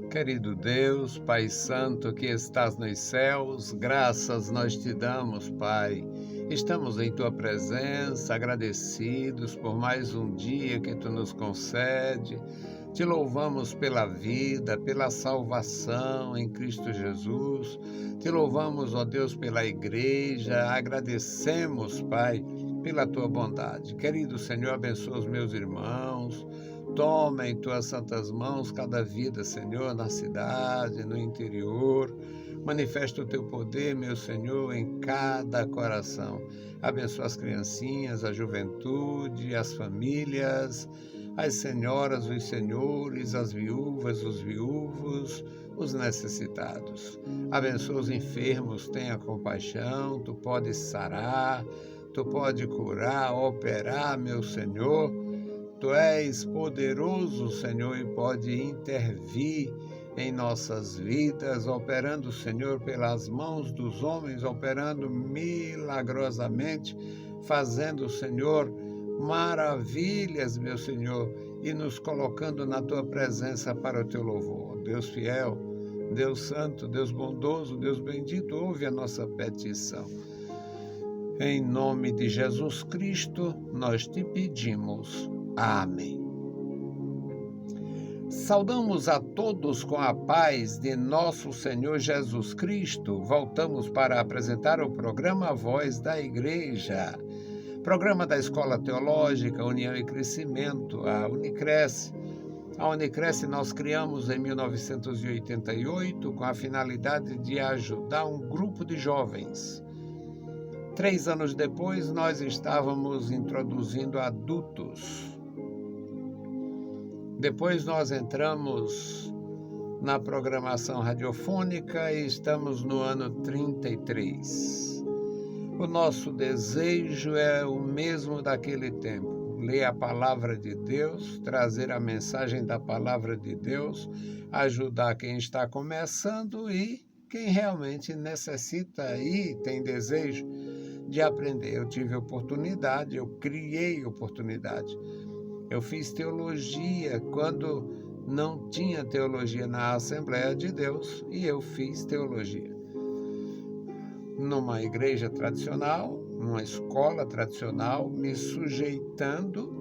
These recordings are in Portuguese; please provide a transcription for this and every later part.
Querido Deus, Pai Santo que estás nos céus, graças nós te damos, Pai. Estamos em Tua presença, agradecidos por mais um dia que Tu nos concede. Te louvamos pela vida, pela salvação em Cristo Jesus. Te louvamos, ó Deus, pela igreja. Agradecemos, Pai, pela Tua bondade. Querido Senhor, abençoa os meus irmãos. Toma em Tuas santas mãos cada vida, Senhor, na cidade, no interior. Manifesta o Teu poder, meu Senhor, em cada coração. Abençoa as criancinhas, a juventude, as famílias, as senhoras, os senhores, as viúvas, os viúvos, os necessitados. Abençoa os enfermos, tenha compaixão, Tu podes sarar, Tu podes curar, operar, meu Senhor. Tu és poderoso, Senhor, e pode intervir em nossas vidas, operando, Senhor, pelas mãos dos homens, operando milagrosamente, fazendo, Senhor, maravilhas, meu Senhor, e nos colocando na Tua presença para o Teu louvor. Deus fiel, Deus santo, Deus bondoso, Deus bendito, ouve a nossa petição. Em nome de Jesus Cristo, nós te pedimos. Amém. Saudamos a todos com a paz de nosso Senhor Jesus Cristo. Voltamos para apresentar o programa Voz da Igreja, programa da Escola Teológica União e Crescimento, a Unicresce. A Unicresce nós criamos em 1988 com a finalidade de ajudar um grupo de jovens. 3 anos depois, nós estávamos introduzindo adultos. Depois nós entramos na programação radiofônica e estamos no ano 33. O nosso desejo é o mesmo daquele tempo: ler a palavra de Deus, trazer a mensagem da palavra de Deus, ajudar quem está começando e quem realmente necessita e tem desejo de aprender. Eu tive oportunidade, eu criei oportunidade. Eu fiz teologia quando não tinha teologia na Assembleia de Deus e eu fiz teologia. Numa igreja tradicional, numa escola tradicional, me sujeitando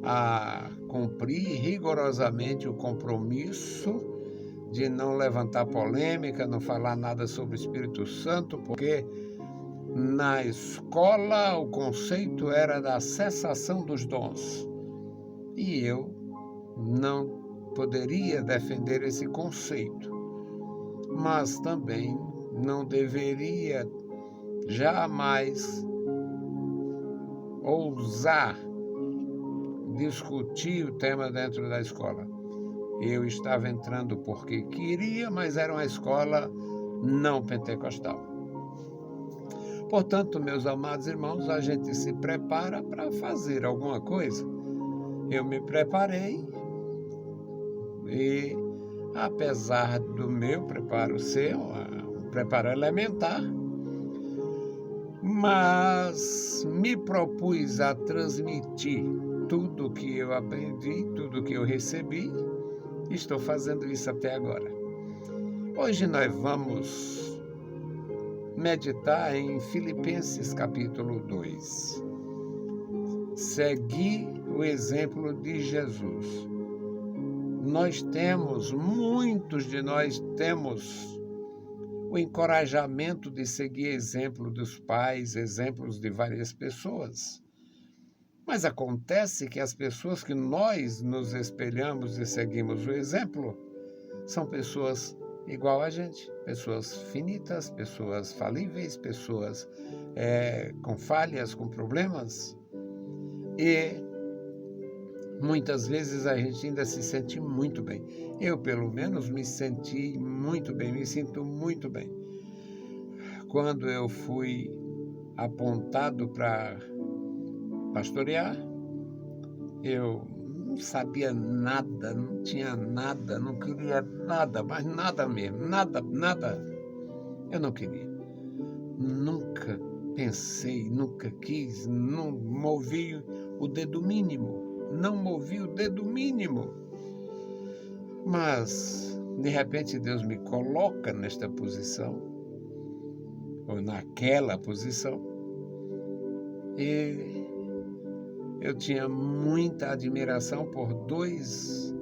a cumprir rigorosamente o compromisso de não levantar polêmica, não falar nada sobre o Espírito Santo, porque na escola o conceito era da cessação dos dons. E eu não poderia defender esse conceito, mas também não deveria jamais ousar discutir o tema dentro da escola. Eu estava entrando porque queria, mas era uma escola não pentecostal. Portanto, meus amados irmãos, a gente se prepara para fazer alguma coisa. Eu me preparei e, apesar do meu preparo ser um preparo elementar, mas me propus a transmitir tudo que eu aprendi, tudo que eu recebi. Estou fazendo isso até agora. Hoje nós vamos meditar em Filipenses capítulo 2. Seguir o exemplo de Jesus. Muitos de nós temos o encorajamento de seguir exemplo dos pais, exemplos de várias pessoas. Mas acontece que as pessoas que nós nos espelhamos e seguimos o exemplo são pessoas igual a gente, pessoas finitas, pessoas falíveis, pessoas com falhas, com problemas. E muitas vezes a gente ainda se sente muito bem. Eu, pelo menos, me senti muito bem, me sinto muito bem. Quando eu fui apontado para pastorear, eu não sabia nada, não tinha nada, não queria nada, mas nada mesmo, nada. Eu não queria. Nunca pensei, nunca quis, não movi o dedo mínimo. Mas De repente Deus me coloca nesta posição, ou naquela posição, e eu tinha muita admiração por dois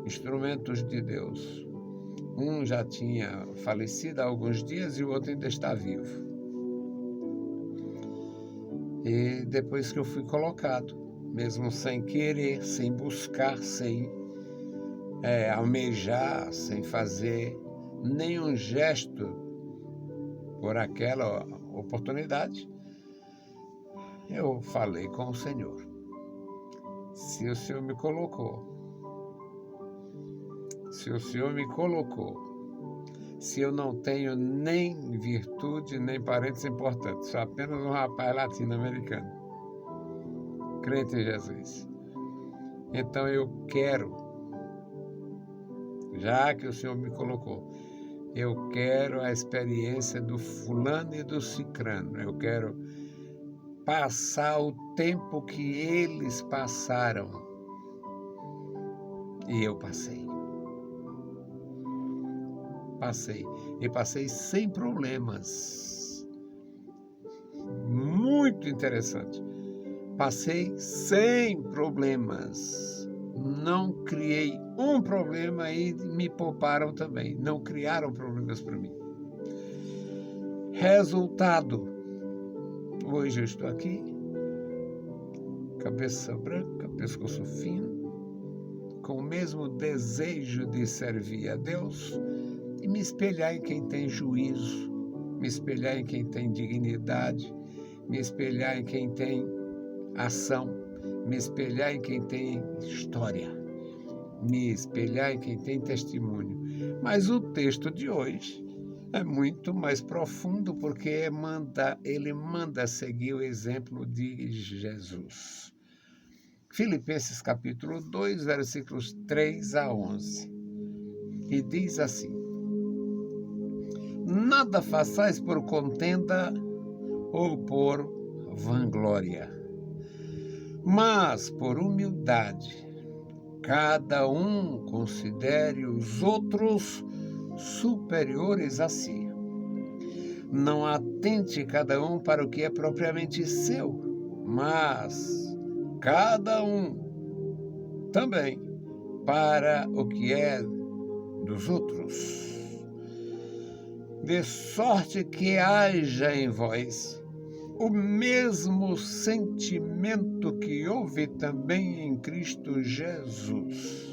instrumentos de Deus. Um já tinha falecido há alguns dias e o outro ainda está vivo. E depois que eu fui colocado, mesmo sem querer, sem buscar, sem almejar, sem fazer nenhum gesto por aquela oportunidade, eu falei com o Senhor. Se o Senhor me colocou, se eu não tenho nem virtude, nem parentes importantes, sou apenas um rapaz latino-americano, crente em Jesus. Então eu quero, já que o Senhor me colocou, eu quero a experiência do fulano e do cicrano. Eu quero passar o tempo que eles passaram. E eu passei. E passei sem problemas. Muito interessante. Passei sem problemas. Não criei um problema e me pouparam também. Não criaram problemas para mim. Resultado. Hoje eu estou aqui, cabeça branca, pescoço fino, com o mesmo desejo de servir a Deus e me espelhar em quem tem juízo, me espelhar em quem tem dignidade, me espelhar em quem tem ação, me espelhar em quem tem história, me espelhar em quem tem testemunho. Mas o texto de hoje é muito mais profundo porque ele manda seguir o exemplo de Jesus. Filipenses capítulo 2, versículos 3 a 11. E diz assim: nada façais por contenda ou por vanglória, mas por humildade, cada um considere os outros superiores a si. Não atente cada um para o que é propriamente seu, mas cada um também para o que é dos outros. De sorte que haja em vós o mesmo sentimento que houve também em Cristo Jesus,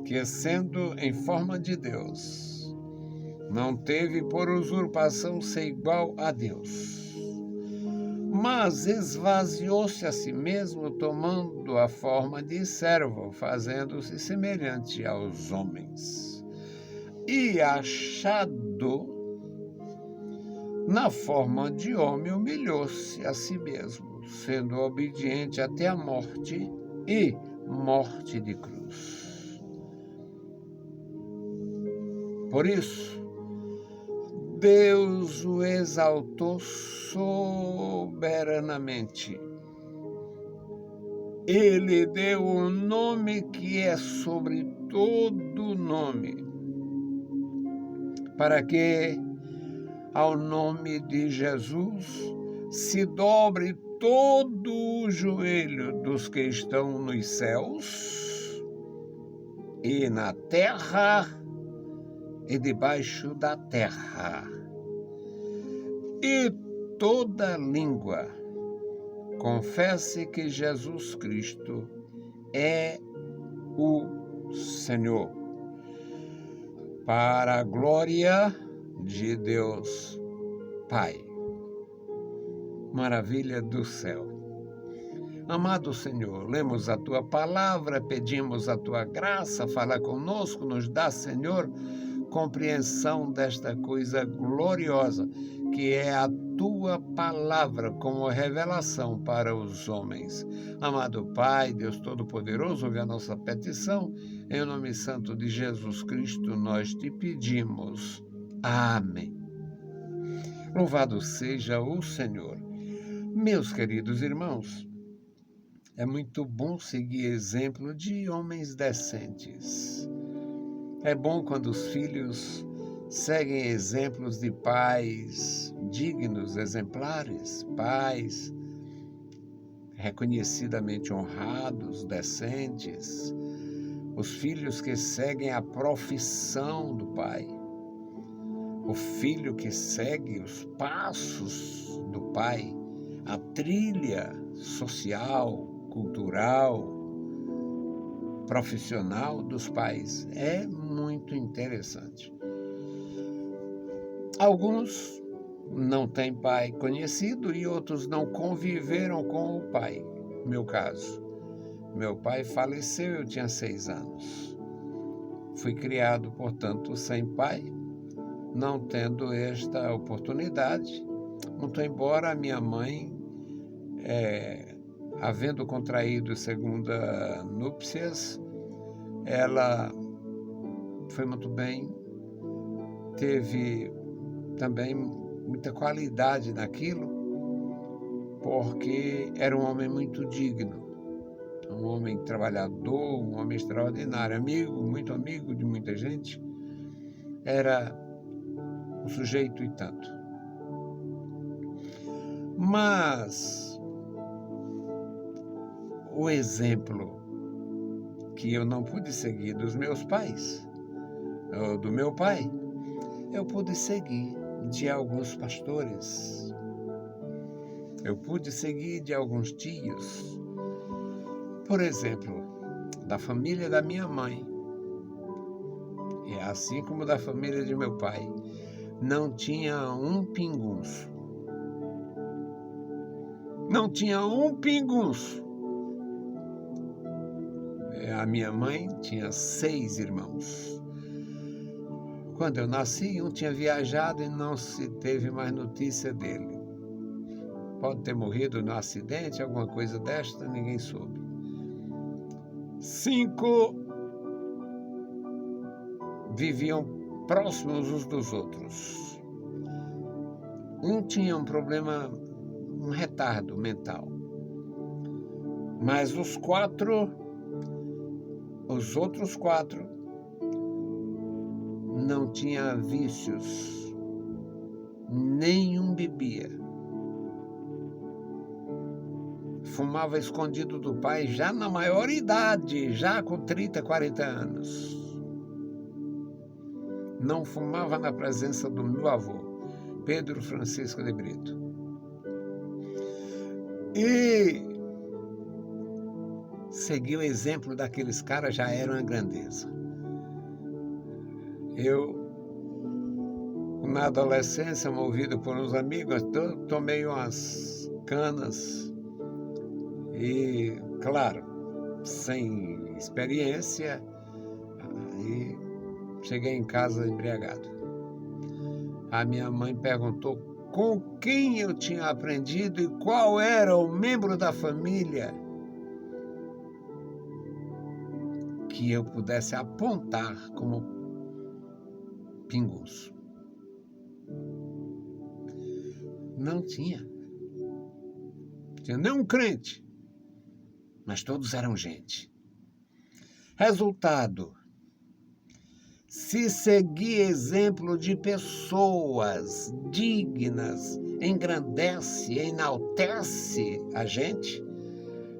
que, sendo em forma de Deus, não teve por usurpação ser igual a Deus, mas esvaziou-se a si mesmo, tomando a forma de servo, fazendo-se semelhante aos homens. E achado na forma de homem, humilhou-se a si mesmo, sendo obediente até a morte e morte de cruz. Por isso, Deus o exaltou soberanamente. Ele deu um nome que é sobre todo nome, para que ao nome de Jesus se dobre todo o joelho dos que estão nos céus e na terra e debaixo da terra, e toda língua confesse que Jesus Cristo é o Senhor, para a glória de Deus Pai. Maravilha do céu. Amado Senhor, lemos a Tua palavra, pedimos a Tua graça, fala conosco, nos dá, Senhor, compreensão desta coisa gloriosa, que é a Tua palavra como revelação para os homens. Amado Pai, Deus Todo-Poderoso, ouve a nossa petição, em nome santo de Jesus Cristo nós te pedimos. Amém. Louvado seja o Senhor. Meus queridos irmãos, é muito bom seguir exemplo de homens decentes. É bom quando os filhos seguem exemplos de pais dignos, exemplares, pais reconhecidamente honrados, decentes, os filhos que seguem a profissão do pai, o filho que segue os passos do pai, a trilha social, cultural, profissional dos pais. É muito interessante. Alguns não têm pai conhecido e outros não conviveram com o pai. Meu caso, meu pai faleceu, eu tinha 6 anos. Fui criado, portanto, sem pai, não tendo esta oportunidade, muito embora a minha mãe, havendo contraído segunda núpcias, ela foi muito bem, teve também muita qualidade naquilo, porque era um homem muito digno, um homem trabalhador, um homem extraordinário, muito amigo de muita gente, era um sujeito e tanto. Mas o exemplo que eu não pude seguir dos meus pais, ou do meu pai, eu pude seguir de alguns pastores, eu pude seguir de alguns tios, por exemplo, da família da minha mãe, e assim como da família de meu pai, não tinha um pingunço. Não tinha um pingunço. A minha mãe tinha 6 irmãos. Quando eu nasci, um tinha viajado e não se teve mais notícia dele. Pode ter morrido no acidente, alguma coisa desta, ninguém soube. 5 viviam próximos uns dos outros. Um tinha um problema, um retardo mental. Mas os outros 4, não tinha vícios, nenhum bebia. Fumava escondido do pai já na maior idade, já com 30, 40 anos. Não fumava na presença do meu avô, Pedro Francisco de Brito. E seguir o exemplo daqueles caras já era uma grandeza. Eu, na adolescência, movido por uns amigos, tomei umas canas e, claro, sem experiência, e cheguei em casa embriagado. A minha mãe perguntou com quem eu tinha aprendido e qual era o membro da família que eu pudesse apontar como pinguço. Não tinha. Tinha nem um crente, mas todos eram gente. Resultado: se seguir exemplo de pessoas dignas, engrandece, enaltece a gente,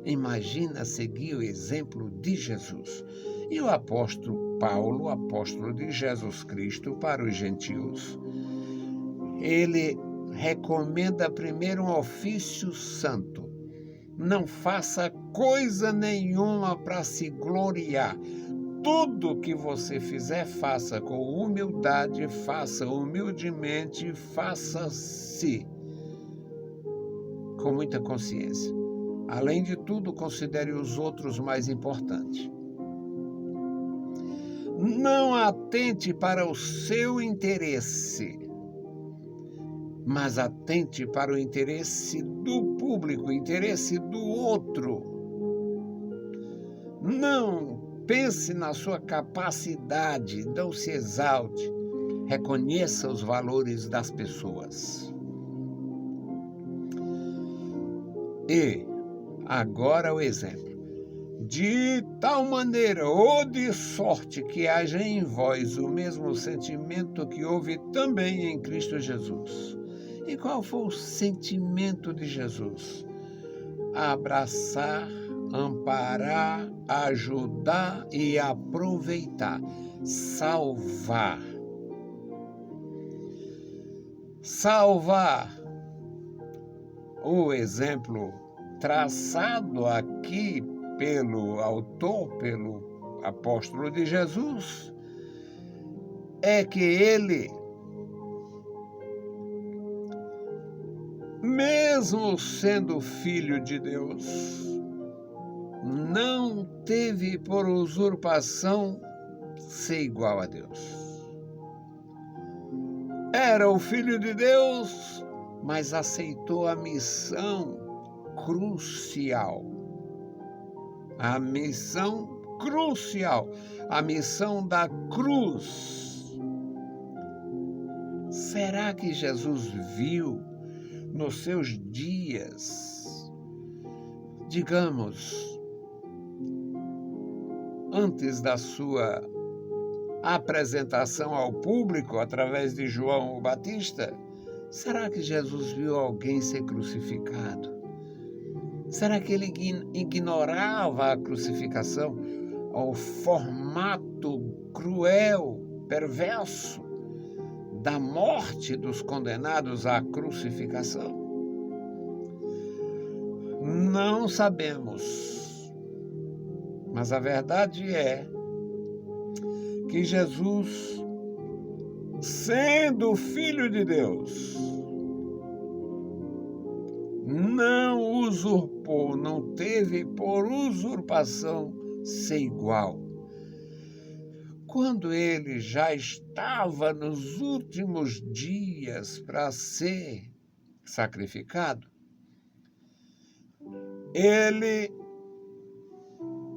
imagina seguir o exemplo de Jesus. E o apóstolo Paulo, apóstolo de Jesus Cristo para os gentios, ele recomenda primeiro um ofício santo. Não faça coisa nenhuma para se gloriar. Tudo que você fizer, faça com humildade, faça humildemente, faça-se com muita consciência. Além de tudo, considere os outros mais importantes. Não atente para o seu interesse, mas atente para o interesse do público, o interesse do outro. Não pense na sua capacidade, não se exalte, reconheça os valores das pessoas. E agora o exemplo. de tal maneira ou de sorte que haja em vós o mesmo sentimento que houve também em Cristo Jesus. E qual foi o sentimento de Jesus? Abraçar, amparar, ajudar e aproveitar, salvar. Salvar. O exemplo traçado aqui pelo autor, pelo apóstolo de Jesus, é que ele, mesmo sendo filho de Deus, não teve por usurpação ser igual a Deus. Era o filho de Deus, mas aceitou a missão crucial. A missão crucial, a missão da cruz. Será que Jesus viu nos seus dias, digamos, antes da sua apresentação ao público através de João o Batista, será que Jesus viu alguém ser crucificado? Será que ele ignorava a crucificação, o formato cruel, perverso da morte dos condenados à crucificação? Não sabemos, mas a verdade é que Jesus, sendo Filho de Deus, não usurpou, não teve por usurpação ser igual. Quando ele já estava nos últimos dias para ser sacrificado, ele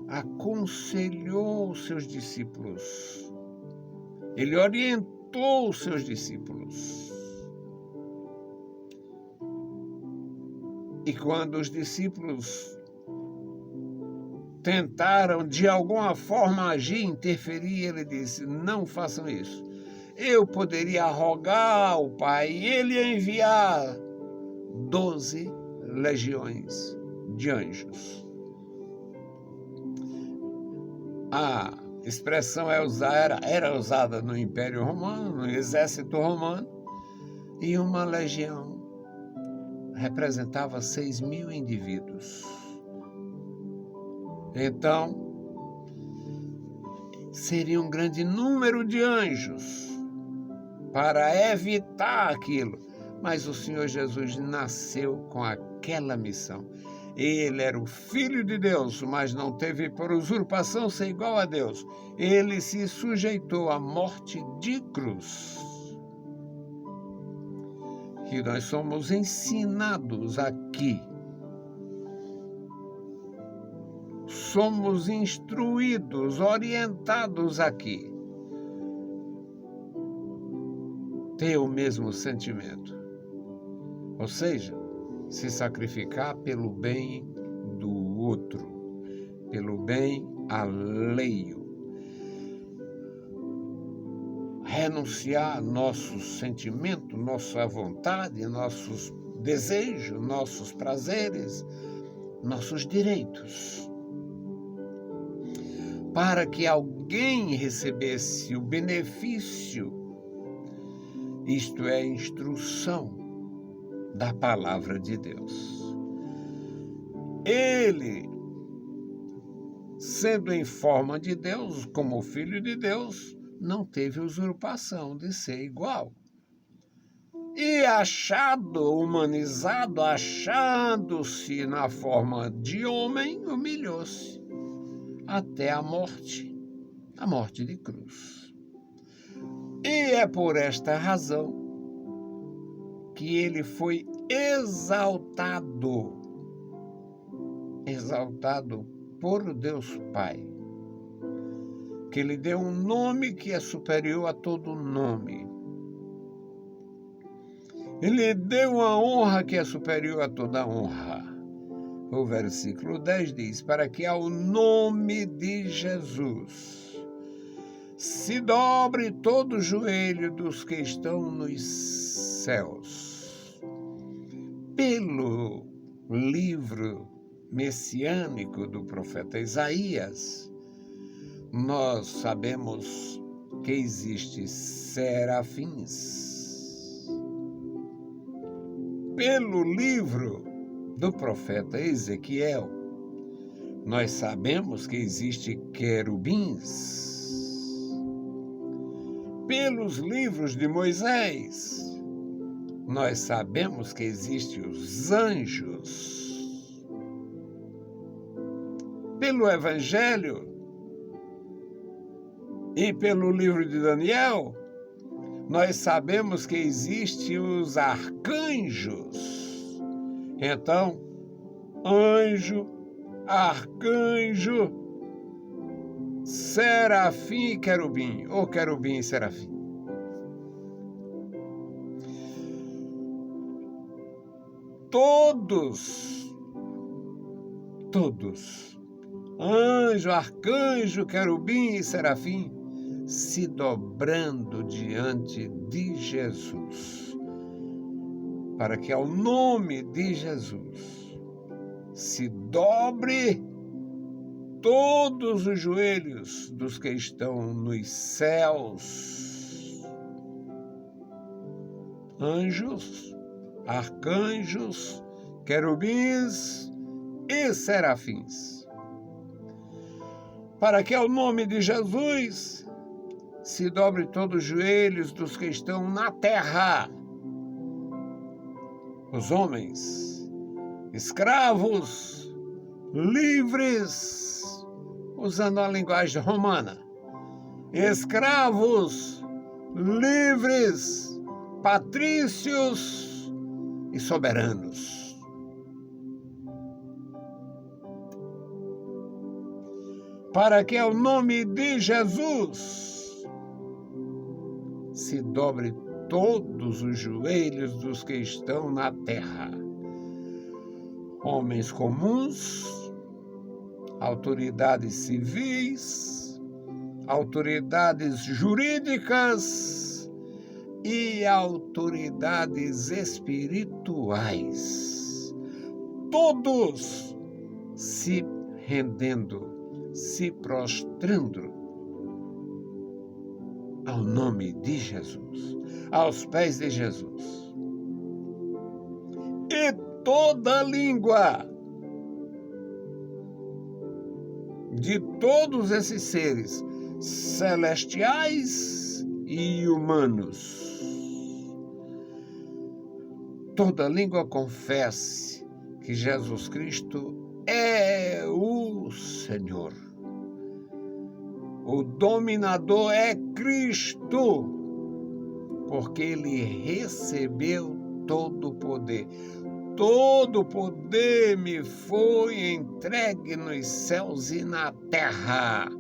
aconselhou os seus discípulos, ele orientou os seus discípulos. E quando os discípulos tentaram de alguma forma agir, interferir, ele disse: não façam isso. Eu poderia rogar ao Pai e ele ia enviar 12 legiões de anjos. A expressão era usada no Império Romano, no exército romano, e uma legião representava 6.000 indivíduos. Então, seria um grande número de anjos para evitar aquilo. Mas o Senhor Jesus nasceu com aquela missão. Ele era o Filho de Deus, mas não teve por usurpação ser igual a Deus. Ele se sujeitou à morte de cruz. Que nós somos ensinados aqui. Somos instruídos, orientados aqui. Ter o mesmo sentimento. Ou seja, se sacrificar pelo bem do outro, pelo bem alheio. Renunciar nossos sentimentos, nossa vontade, nossos desejos, nossos prazeres, nossos direitos, para que alguém recebesse o benefício, isto é, a instrução da palavra de Deus. Ele, sendo em forma de Deus, como Filho de Deus, não teve usurpação de ser igual. E humanizado, achando-se na forma de homem, humilhou-se até a morte de cruz. E é por esta razão que ele foi exaltado por Deus Pai, que lhe deu um nome que é superior a todo nome. Ele deu uma honra que é superior a toda honra. O versículo 10 diz: para que ao nome de Jesus se dobre todo o joelho dos que estão nos céus. Pelo livro messiânico do profeta Isaías, nós sabemos que existem serafins. Pelo livro do profeta Ezequiel, nós sabemos que existem querubins. Pelos livros de Moisés, nós sabemos que existem os anjos. Pelo Evangelho e pelo livro de Daniel, nós sabemos que existem os arcanjos. Então, anjo, arcanjo, serafim e querubim, ou querubim e serafim. Todos, anjo, arcanjo, querubim e serafim, se dobrando diante de Jesus, para que ao nome de Jesus se dobre todos os joelhos dos que estão nos céus, anjos, arcanjos, querubins e serafins, para que ao nome de Jesus se dobre todos os joelhos dos que estão na terra, os homens, escravos, livres, usando a linguagem romana, escravos, livres, patrícios e soberanos. Para que ao nome de Jesus se dobre todos os joelhos dos que estão na terra, homens comuns, autoridades civis, autoridades jurídicas e autoridades espirituais, todos se rendendo, se prostrando ao nome de Jesus, aos pés de Jesus. E toda língua de todos esses seres celestiais e humanos, toda língua confesse que Jesus Cristo é o Senhor. O dominador é Cristo, porque ele recebeu todo o poder. Todo o poder me foi entregue nos céus e na terra,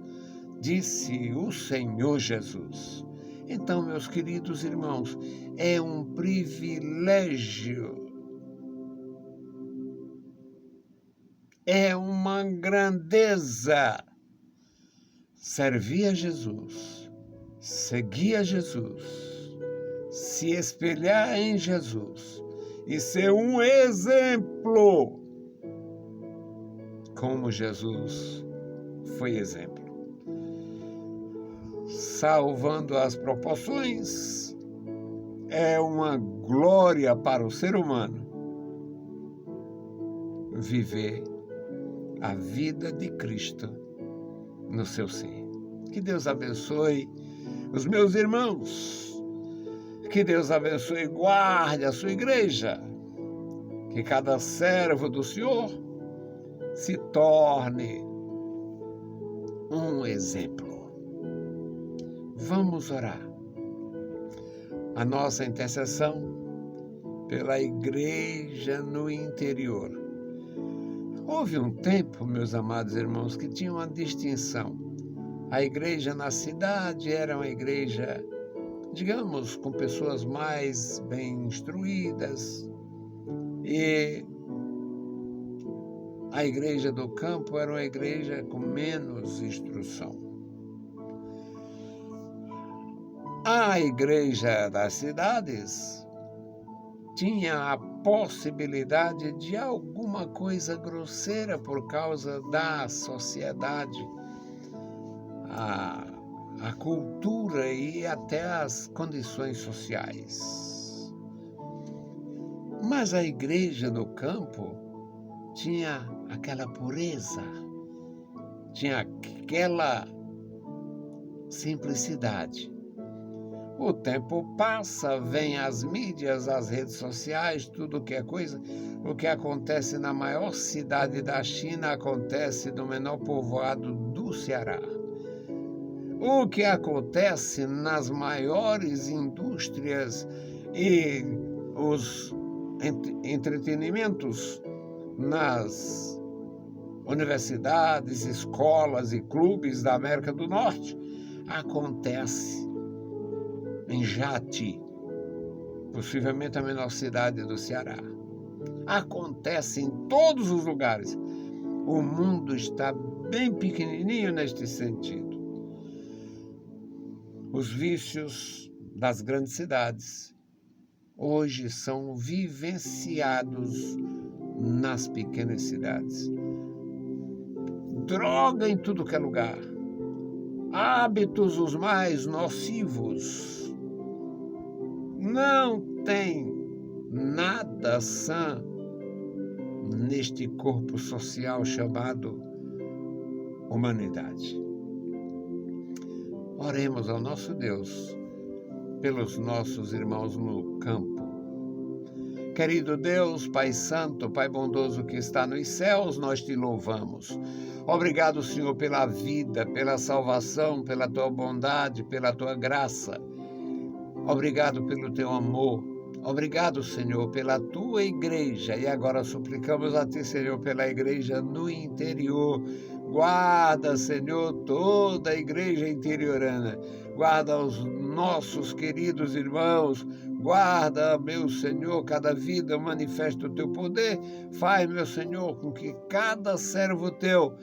disse o Senhor Jesus. Então, meus queridos irmãos, é um privilégio, é uma grandeza servir a Jesus, seguir a Jesus, se espelhar em Jesus e ser um exemplo, como Jesus foi exemplo. Salvando as proporções, é uma glória para o ser humano viver a vida de Cristo no seu ser. Que Deus abençoe os meus irmãos. Que Deus abençoe e guarde a sua igreja. Que cada servo do Senhor se torne um exemplo. Vamos orar. A nossa intercessão pela igreja no interior. Houve um tempo, meus amados irmãos, que tinha uma distinção. A igreja na cidade era uma igreja, digamos, com pessoas mais bem instruídas, e A igreja do campo era uma igreja com menos instrução. A igreja das cidades tinha a possibilidade de alguma coisa grosseira por causa da sociedade, a cultura e até as condições sociais. Mas a igreja do campo tinha aquela pureza, tinha aquela simplicidade. O tempo passa, vem as mídias, as redes sociais, tudo que é coisa. O que acontece na maior cidade da China acontece no menor povoado do Ceará. O que acontece nas maiores indústrias e os entretenimentos nas universidades, escolas e clubes da América do Norte acontece em Jati, possivelmente a menor cidade do Ceará. Acontece em todos os lugares. O mundo está bem pequenininho neste sentido. Os vícios das grandes cidades hoje são vivenciados nas pequenas cidades. Droga em tudo que é lugar. Hábitos os mais nocivos. Não tem nada sã neste corpo social chamado humanidade. Oremos ao nosso Deus pelos nossos irmãos no campo. Querido Deus, Pai Santo, Pai bondoso que está nos céus, nós te louvamos. Obrigado, Senhor, pela vida, pela salvação, pela tua bondade, pela tua graça. Obrigado pelo teu amor. Obrigado, Senhor, pela tua igreja. E agora suplicamos a ti, Senhor, pela igreja no interior. Guarda, Senhor, toda a igreja interiorana. Guarda os nossos queridos irmãos. Guarda, meu Senhor, cada vida manifesta o teu poder. Faz, meu Senhor, com que cada servo teu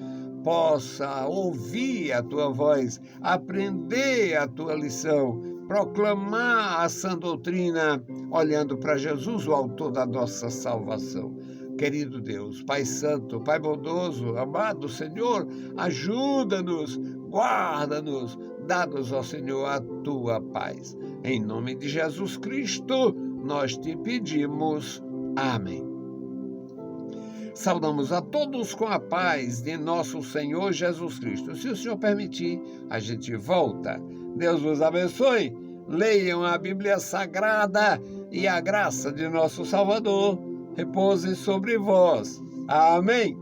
possa ouvir a tua voz, aprender a tua lição, proclamar a sã doutrina, olhando para Jesus, o autor da nossa salvação. Querido Deus, Pai Santo, Pai bondoso, amado Senhor, ajuda-nos, guarda-nos, dá-nos, ó Senhor, a tua paz. Em nome de Jesus Cristo, nós te pedimos. Amém. Saudamos a todos com a paz de nosso Senhor Jesus Cristo. Se o Senhor permitir, a gente volta. Deus vos abençoe. Leiam a Bíblia Sagrada e a graça de nosso Salvador repouse sobre vós. Amém.